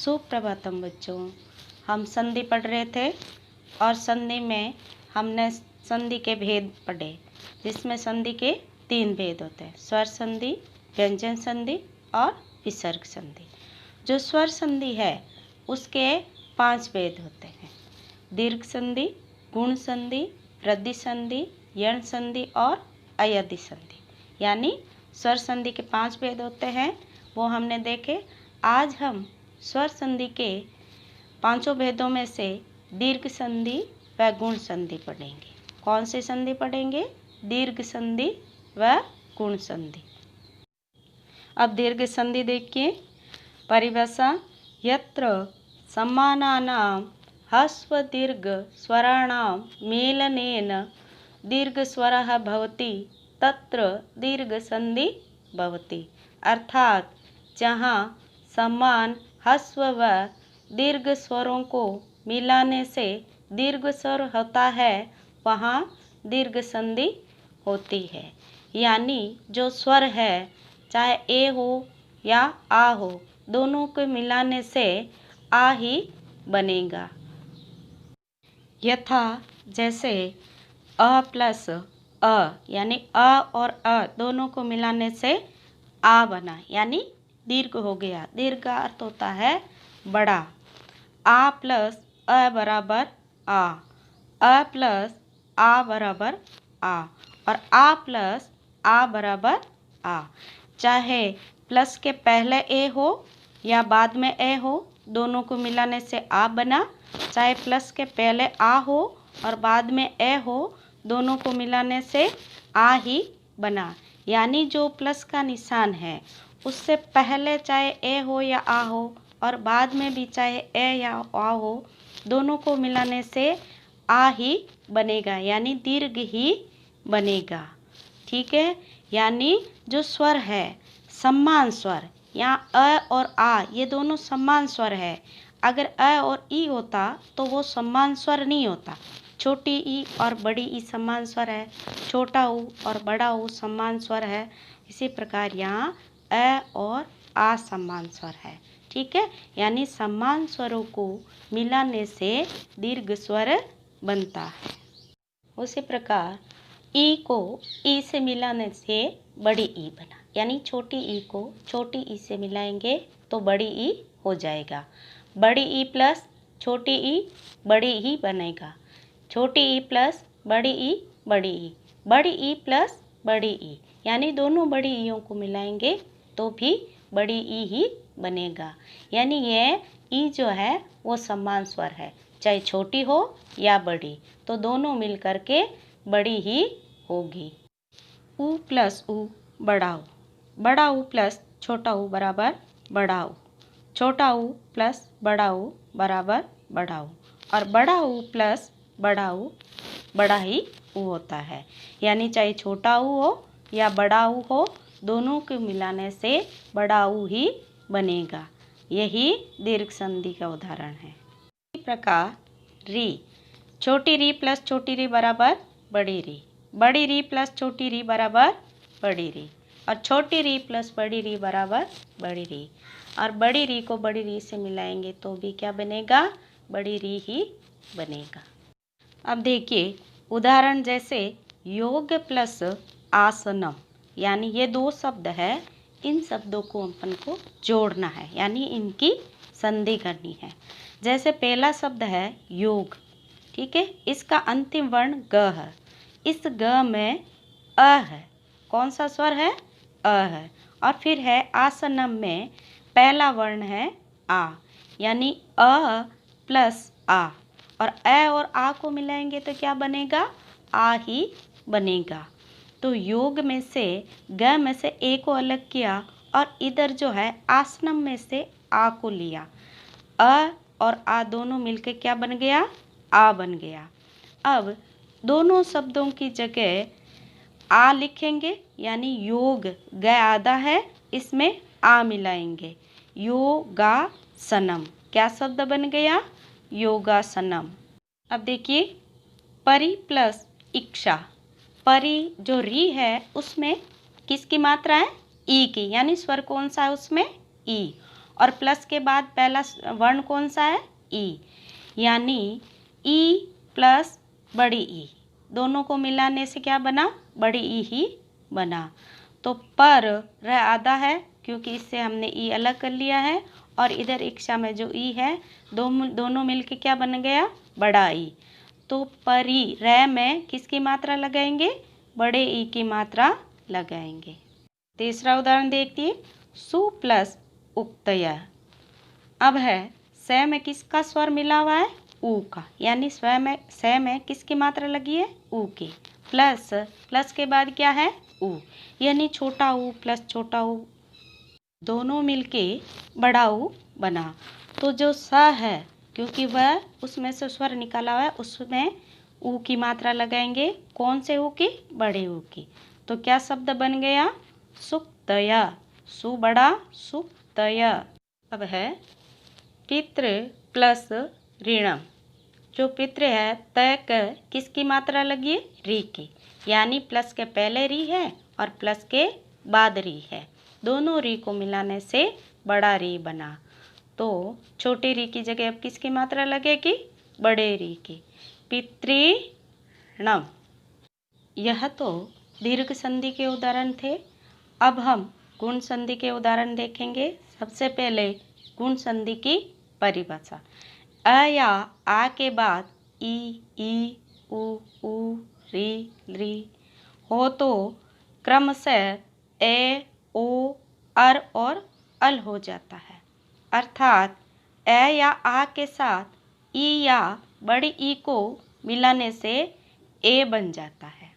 सुप्रभातम बच्चों। हम संधि पढ़ रहे थे और संधि में हमने संधि के भेद पढ़े, जिसमें संधि के 3 भेद होते हैं: स्वर संधि, व्यंजन संधि और विसर्ग संधि। जो स्वर संधि है उसके 5 भेद होते हैं: दीर्घ संधि, गुण संधि, वृद्धि संधि, यण संधि और अयधि संधि। यानी स्वर संधि के 5 भेद होते हैं, वो हमने देखे। आज हम स्वर संधि के 5 भेदों में से दीर्घ संधि व गुण संधि पढ़ेंगे। कौन सी संधि पढ़ेंगे? दीर्घ संधि व गुण संधि। अब दीर्घ संधि देखिए। परिभाषा: यत्र समानानां ह्रस्व दीर्घ स्वराणां मेलनेन दीर्घ स्वरः भवति तत्र दीर्घ संधि भवति। अर्थात जहाँ समान ह्रस्व व दीर्घ स्वरों को मिलाने से दीर्घ स्वर होता है, वहाँ दीर्घ संधि होती है। यानी जो स्वर है, चाहे ए हो या आ हो, दोनों को मिलाने से आ ही बनेगा। यथा जैसे अ प्लस अ, यानी अ और अ दोनों को मिलाने से आ बना, यानी दीर्घ हो गया। दीर्घ का अर्थ होता है बड़ा। आ प्लस अ बराबर आ, अ प्लस आ बराबर आ और आ प्लस आ बराबर आ। चाहे प्लस के पहले ए हो या बाद में ए हो, दोनों को मिलाने से आ बना। चाहे प्लस के पहले आ हो और बाद में ए हो, दोनों को मिलाने से आ ही बना। यानी जो प्लस का निशान है उससे पहले चाहे ए हो या आ हो और बाद में भी चाहे ए या आ हो, दोनों को मिलाने से आ ही बनेगा, यानी दीर्घ ही बनेगा। ठीक है। यानी जो स्वर है समान स्वर, यहाँ अ और आ ये दोनों समान स्वर है। अगर अ और ई होता तो वो समान स्वर नहीं होता। छोटी ई और बड़ी ई समान स्वर है, छोटा ऊ और बड़ा ऊ समान स्वर है। इसी प्रकार यहाँ अ और आ समान स्वर है। ठीक है। यानी समान स्वरों को मिलाने से दीर्घ स्वर बनता है। उसी प्रकार ई को ई से मिलाने से बड़ी ई बना, यानी छोटी ई को छोटी ई से मिलाएंगे तो बड़ी ई हो जाएगा। बड़ी ई प्लस छोटी ई बड़ी ई बनेगा। छोटी ई प्लस बड़ी ई बड़ी ई, बड़ी ई प्लस बड़ी ई, यानी दोनों बड़ी ईयों को मिलाएंगे तो भी बड़ी ई ही बनेगा। यानी ये ई जो है वो समान स्वर है, चाहे छोटी हो या बड़ी, तो दोनों मिल करके बड़ी ही होगी। ऊ प्लस ऊ बड़ा ऊ, बड़ा ऊ प्लस छोटा ऊ बराबर बड़ा ऊ, छोटा ऊ प्लस बड़ा ऊ बराबर बड़ा ऊ और बड़ा ऊ प्लस बड़ा ऊ बड़ा ही ऊ होता है। यानी चाहे छोटा ऊ हो या बड़ा ऊ हो, दोनों को मिलाने से बड़ा ऊ ही बनेगा। यही दीर्घ संधि का उदाहरण है। इसी प्रकार री, छोटी री प्लस छोटी री बराबर बड़ी री, बड़ी री प्लस छोटी री बराबर बड़ी री और छोटी री प्लस बड़ी री बराबर बड़ी री और बड़ी री को बड़ी री से मिलाएंगे तो भी क्या बनेगा? बड़ी री ही बनेगा। अब देखिए उदाहरण जैसे योग प्लस आसनम, यानी ये 2 शब्द है, इन शब्दों को अपन को जोड़ना है, यानी इनकी संधि करनी है। जैसे पहला शब्द है योग, ठीक है, इसका अंतिम वर्ण ग है। इस ग में अ है, कौन सा स्वर है? अ है। और फिर है आसनम में पहला वर्ण है आ, यानी अ प्लस आ और अ और आ को मिलाएंगे तो क्या बनेगा? आ ही बनेगा। तो योग में से ग में से ए को अलग किया और इधर जो है आसनम में से आ को लिया। अ और आ दोनों मिलके क्या बन गया? आ बन गया। अब दोनों शब्दों की जगह आ लिखेंगे, यानी योग ग आधा है, इसमें आ मिलाएंगे, योगासनम। क्या शब्द बन गया? योगासनम। अब देखिए परि प्लस इक्षा, परि जो री है उसमें किसकी मात्रा है? ई की, यानी स्वर कौन सा है उसमें? ई। और प्लस के बाद पहला वर्ण कौन सा है? ई, यानी ई प्लस बड़ी ई, दोनों को मिलाने से क्या बना? बड़ी ई ही बना। तो पर र आधा है क्योंकि इससे हमने ई अलग कर लिया है, और इधर इक्शा में जो ई है दोनों मिलके क्या बन गया? बड़ा ई। तो परी र में किसकी मात्रा लगाएंगे? बड़े ई की मात्रा लगाएंगे। तीसरा उदाहरण देखिए, सु प्लस उक्तय। अब है स में किसका स्वर मिला हुआ है? ऊ का, यानी स में किसकी मात्रा लगी है? ऊ की। प्लस के बाद क्या है? ऊ, यानी छोटा ऊ प्लस छोटा ऊ दोनों मिलके बड़ा ऊ बना। तो जो स है, क्योंकि वह उसमें से स्वर निकाला हुआ है, उसमें ऊ की मात्रा लगाएंगे। कौन से ऊ की? बड़े ऊ की। तो क्या शब्द बन गया? सुक्तय। सु बड़ा, सुक्तय। अब है पितृ प्लस ऋणम। जो पितृ है तय किसकी मात्रा लगी है? री की, यानी प्लस के पहले री है और प्लस के बाद री है, दोनों री को मिलाने से बड़ा री बना। तो छोटे री की जगह अब किसकी मात्रा लगेगी? बड़े री की। पितृणम। यह तो दीर्घ संधि के उदाहरण थे। अब हम गुण संधि के उदाहरण देखेंगे। सबसे पहले गुण संधि की परिभाषा। अ या आ के बाद ई, उ, री, हो तो क्रमशः ए, ओ, अर और अल हो जाता है। अर्थात ए या आ के साथ ई या बड़ी ई को मिलाने से ए बन जाता है,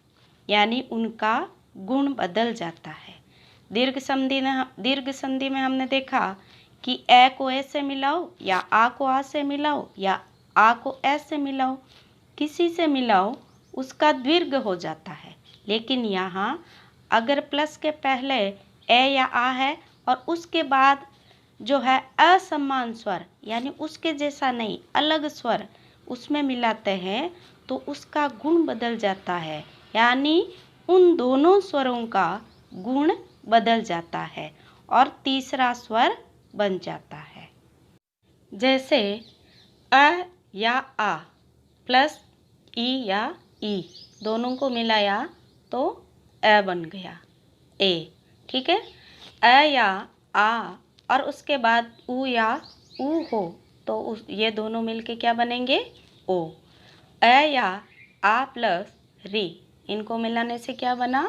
यानी उनका गुण बदल जाता है। दीर्घ संधि में हमने देखा कि ए को ए से मिलाओ या आ को आ से मिलाओ या आ को ए से मिलाओ, किसी से मिलाओ उसका दीर्घ हो जाता है। लेकिन यहाँ अगर प्लस के पहले ए या आ है और उसके बाद जो है असमान स्वर, यानी उसके जैसा नहीं अलग स्वर उसमें मिलाते हैं, तो उसका गुण बदल जाता है, यानी उन दोनों स्वरों का गुण बदल जाता है और तीसरा स्वर बन जाता है। जैसे अ या आ प्लस ई या ई दोनों को मिलाया तो अ बन गया, ए। ठीक है। अ या आ और उसके बाद उ या ऊ हो तो ये दोनों मिलके क्या बनेंगे? ओ। अ या आ प्लस री, इनको मिलाने से क्या बना?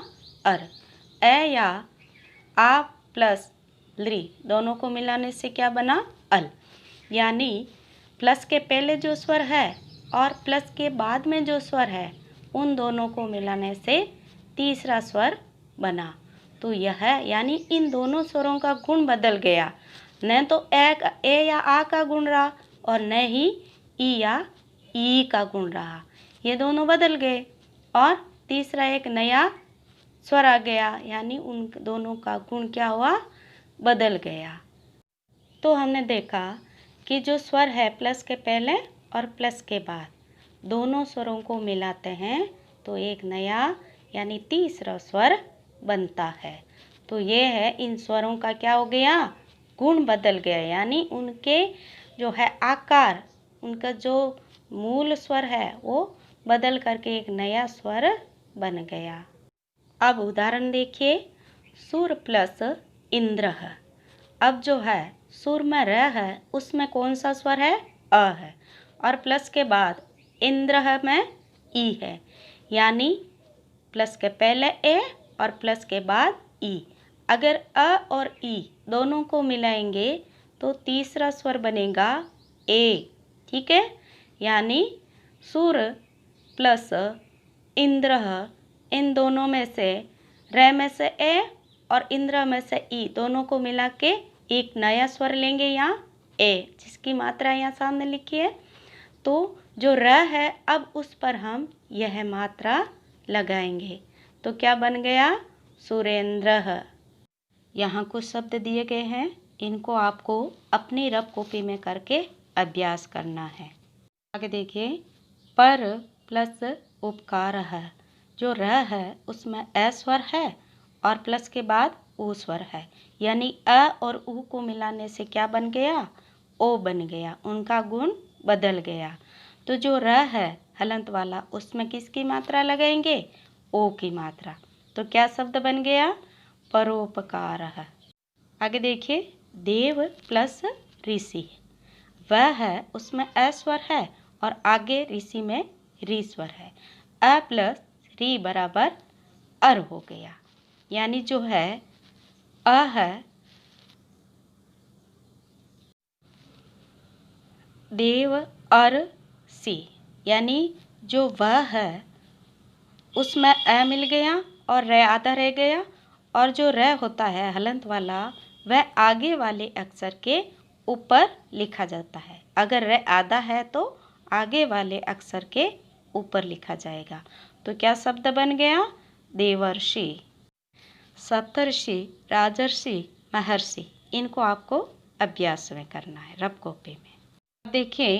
अर। अ या आ प्लस ली, दोनों को मिलाने से क्या बना? अल। यानी प्लस के पहले जो स्वर है और प्लस के बाद में जो स्वर है, उन दोनों को मिलाने से तीसरा स्वर बना। तो यह यानी इन दोनों स्वरों का गुण बदल गया, न तो ए या आ का गुण रहा और न ही ई या ई का गुण रहा, ये दोनों बदल गए और तीसरा एक नया स्वर आ गया, यानी उन दोनों का गुण क्या हुआ? बदल गया। तो हमने देखा कि जो स्वर है प्लस के पहले और प्लस के बाद दोनों स्वरों को मिलाते हैं तो एक नया यानी तीसरा स्वर बनता है। तो ये है इन स्वरों का क्या हो गया? गुण बदल गया, यानी उनके जो है आकार, उनका जो मूल स्वर है वो बदल करके एक नया स्वर बन गया। अब उदाहरण देखिए, सुर प्लस इंद्र। अब जो है सुर में र है उसमें कौन सा स्वर है? अ है, और प्लस के बाद इंद्र में ई है, यानी प्लस के पहले ए और प्लस के बाद ई। अगर अ और ई दोनों को मिलाएंगे तो तीसरा स्वर बनेगा ए। ठीक है, यानी सुर प्लस इंद्र, इन दोनों में से र में से ए और इंद्र में से ई दोनों को मिला के एक नया स्वर लेंगे यहाँ ए, जिसकी मात्रा यहाँ सामने लिखी है। तो जो र है अब उस पर हम यह मात्रा लगाएंगे तो क्या बन गया? सुरेंद्र। यहाँ कुछ शब्द दिए गए हैं, इनको आपको अपनी रफ कॉपी में करके अभ्यास करना है। आगे देखिए, पर प्लस उपकार है। जो र है उसमें ए स्वर है और प्लस के बाद ऊ स्वर है, यानी अ और ऊ को मिलाने से क्या बन गया? ओ बन गया, उनका गुण बदल गया। तो जो र है हलंत वाला, उसमें किसकी मात्रा लगाएंगे? ओ की मात्रा। तो क्या शब्द बन गया? परोपकारः। आगे देखिए, देव प्लस ऋषि, वह है उसमें अ स्वर है और आगे ऋषि में री स्वर है। अ प्लस री बराबर अर हो गया, यानी जो है अ है देव अर सी, यानी जो वह है उसमें अ मिल गया और र आधा रह गया, और जो र होता है हलंत वाला वह आगे वाले अक्षर के ऊपर लिखा जाता है। अगर र आधा है तो आगे वाले अक्षर के ऊपर लिखा जाएगा। तो क्या शब्द बन गया? देवर्षि। सप्तर्षि, राजर्षि, महर्षि, इनको आपको अभ्यास में करना है, रब कॉपी में। देखिए,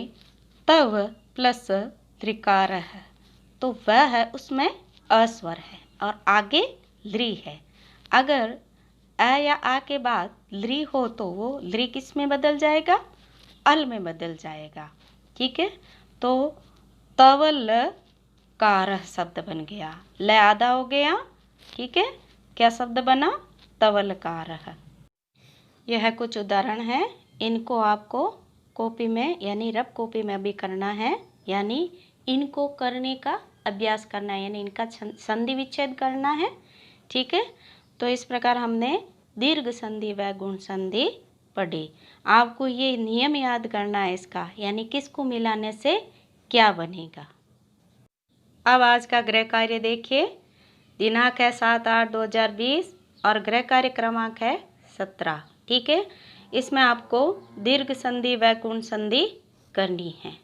तव प्लस त्रिकार है, तो वह है उसमें अस्वर है और आगे लृ है। अगर अ या आ के बाद लृ हो तो वो लृ किस में बदल जाएगा? अल में बदल जाएगा। ठीक है, तो तवल कार शब्द बन गया, ल आधा हो गया। ठीक है, क्या शब्द बना? तवलकार। यह कुछ उदाहरण है, इनको आपको कॉपी में यानी रब कॉपी में भी करना है, यानी इनको करने का अभ्यास करना है, यानी इनका संधि विच्छेद करना है। ठीक है, तो इस प्रकार हमने दीर्घ संधि व गुण संधि पढ़ी। आपको ये नियम याद करना है इसका, यानी किसको मिलाने से क्या बनेगा। अब आज का गृह कार्य देखिए। दिनांक है 7/8/2020 और गृह कार्य क्रमांक है 17। ठीक है, इसमें आपको दीर्घ संधि व गुण संधि करनी है।